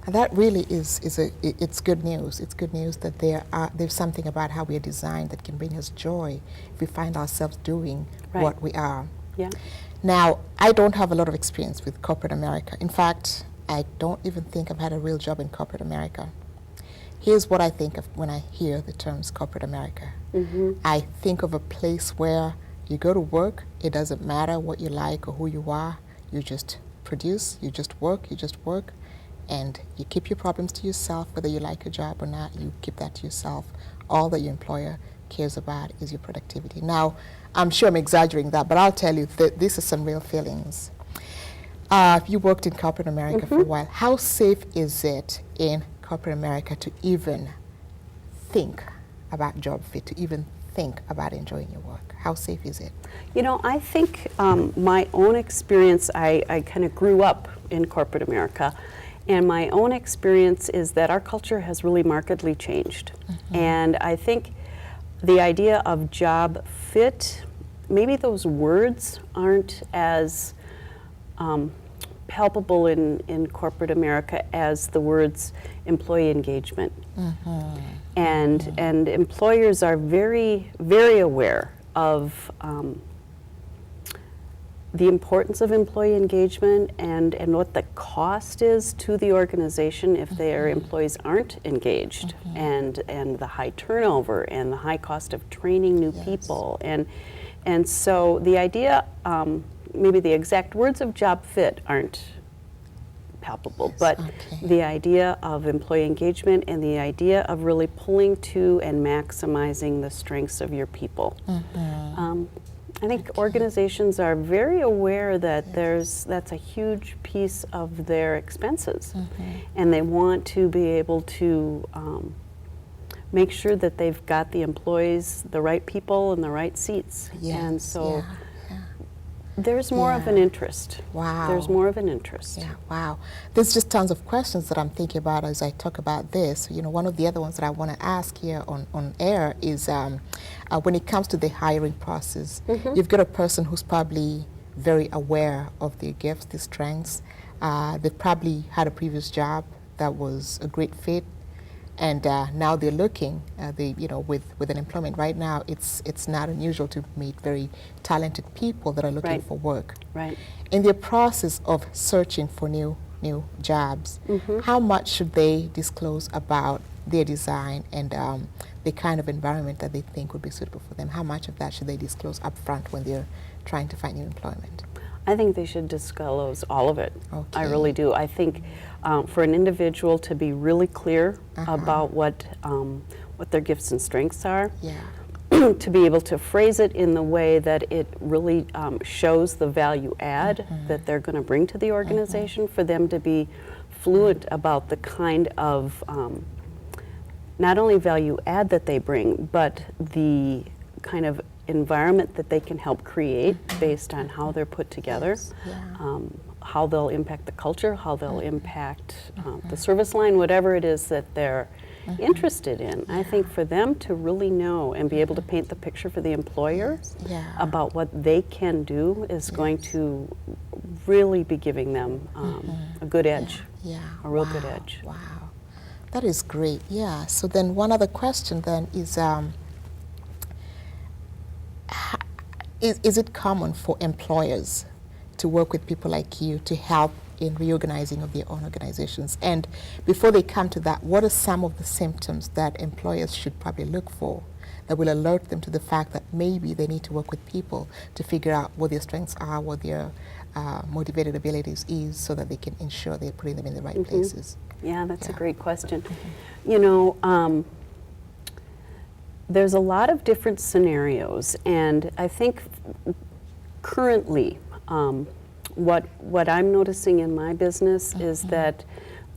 And that really it's good news. It's good news that there's something about how we are designed that can bring us joy if we find ourselves doing Right. what we are. Yeah. Now, I don't have a lot of experience with corporate America. In fact, I don't even think I've had a real job in corporate America. Here's what I think of when I hear the terms corporate America. Mm-hmm. I think of a place where you go to work, it doesn't matter what you like or who you are, you just produce, you just work, and you keep your problems to yourself, whether you like your job or not, you keep that to yourself. All that your employer cares about is your productivity. Now, I'm sure I'm exaggerating that, but I'll tell you that these are some real feelings. You worked in corporate America for a while. How safe is it in corporate America to even think about job fit, to even think about enjoying your work? How safe is it? You know, I think my own experience, I kind of grew up in corporate America, and my own experience is that our culture has really markedly changed. And I think the idea of job fit, maybe those words aren't as palpable in corporate America as the words employee engagement. And employers are very, very aware of the importance of employee engagement and what the cost is to the organization if their employees aren't engaged, and the high turnover and the high cost of training new people. And so the idea, maybe the exact words of job fit aren't palpable, but the idea of employee engagement and the idea of really pulling to and maximizing the strengths of your people. I think organizations are very aware that that's a huge piece of their expenses, and they want to be able to make sure that they've got the employees, the right people in the right seats. And so there's more of an interest. Wow. There's more of an interest. Yeah, wow. There's just tons of questions that I'm thinking about as I talk about this. You know, one of the other ones that I want to ask here on air is when it comes to the hiring process, you've got a person who's probably very aware of their gifts, their strengths. They've probably had a previous job that was a great fit, and now they're looking, with an employment. Right now, it's not unusual to meet very talented people that are looking for work. Right. In their process of searching for new jobs, how much should they disclose about their design and the kind of environment that they think would be suitable for them? How much of that should they disclose up front when they're trying to find new employment? I think they should disclose all of it. I really do. I think for an individual to be really clear about what their gifts and strengths are, to be able to phrase it in the way that it really shows the value add that they're going to bring to the organization, for them to be fluent about the kind of not only value add that they bring, but the kind of environment that they can help create based on how they're put together, how they'll impact the culture, how they'll impact the service line, whatever it is that they're interested in. I think for them to really know and be able to paint the picture for the employer about what they can do is going to really be giving them a good edge, a real good edge. Wow, that is great. Yeah. So then one other question then is it common for employers to work with people like you to help in reorganizing of their own organizations? And before they come to that, what are some of the symptoms that employers should probably look for that will alert them to the fact that maybe they need to work with people to figure out what their strengths are, what their motivated abilities is, so that they can ensure they're putting them in the right places? Yeah, that's a great question. You know, there's a lot of different scenarios, and I think currently what I'm noticing in my business is that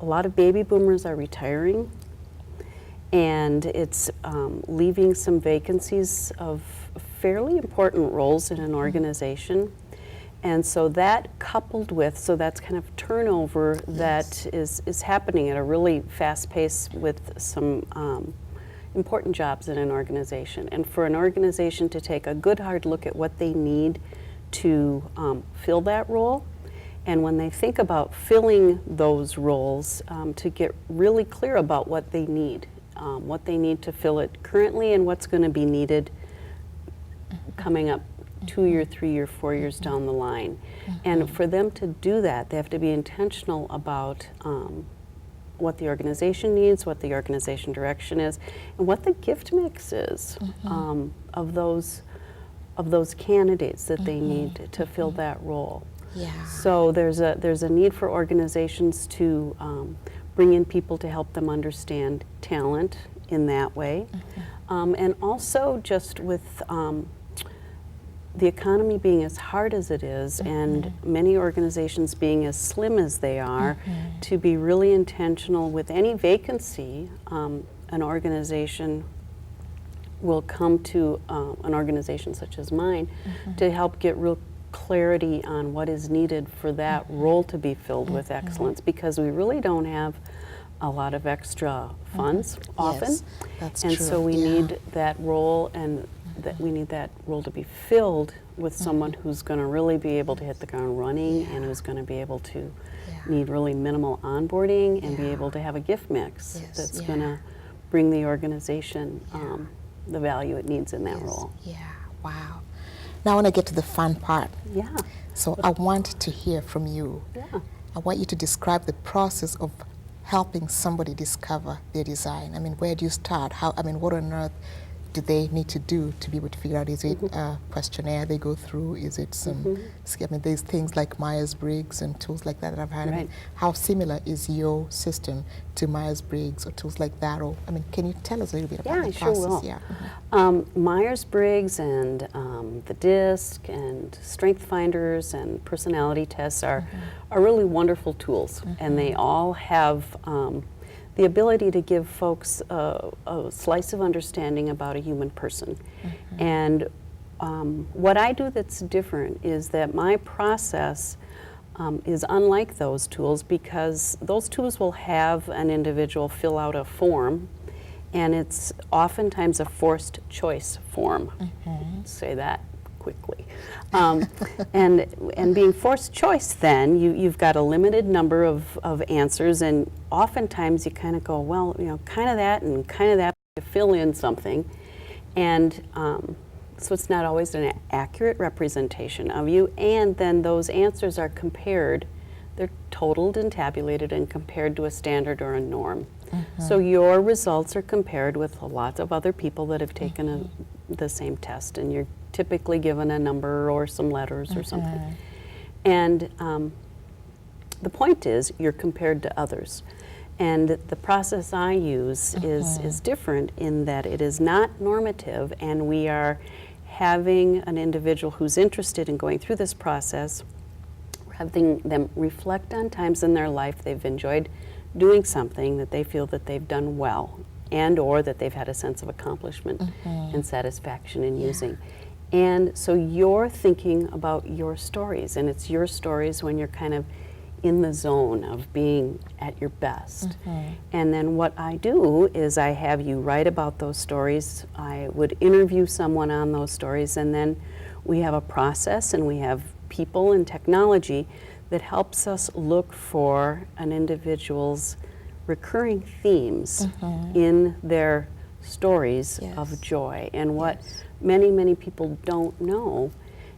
a lot of baby boomers are retiring, and it's leaving some vacancies of fairly important roles in an organization. And so that coupled with, so that's kind of turnover that is happening at a really fast pace with some important jobs in an organization. And for an organization to take a good hard look at what they need to fill that role And when they think about filling those roles, to get really clear about what they need to fill it currently and what's going to be needed coming up 2 year, 3 year, 4 years down the line. And for them to do that, they have to be intentional about what the organization needs, what the organization direction is, and what the gift mix is of those candidates that they need to fill that role. Yeah. So there's a need for organizations to bring in people to help them understand talent in that way, and also just with the economy being as hard as it is, and many organizations being as slim as they are, to be really intentional with any vacancy. An organization will come to an organization such as mine to help get real clarity on what is needed for that role to be filled with excellence, because we really don't have a lot of extra funds often. Yes, that's and true. so we need that role, and that we need that role to be filled with someone who's going to really be able to hit the ground running, and who's going to be able to need really minimal onboarding and be able to have a gift mix that's going to bring the organization the value it needs in that role. Yeah, wow. Now I want to get to the fun part. Yeah. So I want to hear from you. Yeah. I want you to describe the process of helping somebody discover their design. I mean, where do you start? What on earth do they need to do to be able to figure out? Is it a questionnaire they go through? Is it some, there's things like Myers-Briggs and tools like that I've had. Right. How similar is your system to Myers-Briggs or tools like that? Or, can you tell us a little bit about the process? Sure will. Myers-Briggs and the DISC and Strength Finders and personality tests are really wonderful tools, and they all have the ability to give folks a slice of understanding about a human person. And what I do that's different is that my process is unlike those tools, because those tools will have an individual fill out a form, and it's oftentimes a forced choice form. Say that quickly. And being forced choice, then you've got a limited number of answers, and oftentimes you kind of go, well, kind of that and kind of that, to fill in something. And so it's not always an accurate representation of you, and then those answers are compared. They're totaled and tabulated and compared to a standard or a norm. So your results are compared with lots of other people that have taken the same test, and you're typically given a number or some letters or something. And the point is, you're compared to others. And the process I use is different in that it is not normative, and we are having an individual who's interested in going through this process, having them reflect on times in their life they've enjoyed doing something that they feel that they've done well, and or that they've had a sense of accomplishment and satisfaction in using. And so you're thinking about your stories, and it's your stories when you're kind of in the zone of being at your best. And then what I do is I have you write about those stories. I would interview someone on those stories, and then we have a process, and we have people and technology that helps us look for an individual's recurring themes in their stories of joy. And what many, many people don't know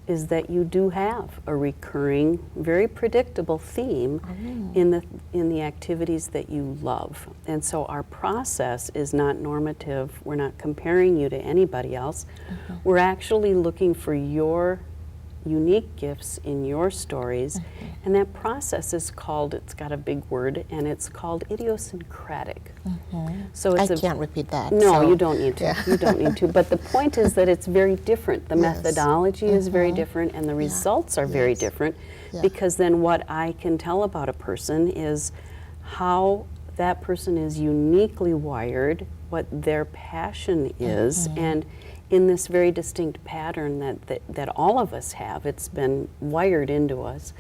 is that you do have a recurring, very predictable theme in the activities that you love. And so our process is not normative. We're not comparing you to anybody else. We're actually looking for your unique gifts in your stories, and that process is called, it's got a big word, and it's called idiosyncratic. So it's I can't repeat that. No, so. you don't need to. You don't need to. But the point is that it's very different. The methodology is very different, and the results are very different, because then what I can tell about a person is how that person is uniquely wired, what their passion is, and in this very distinct pattern that all of us have. It's been wired into us.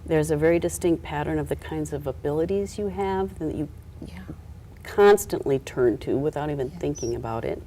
There's a very distinct pattern of the kinds of abilities you have that you constantly turn to without even thinking about it.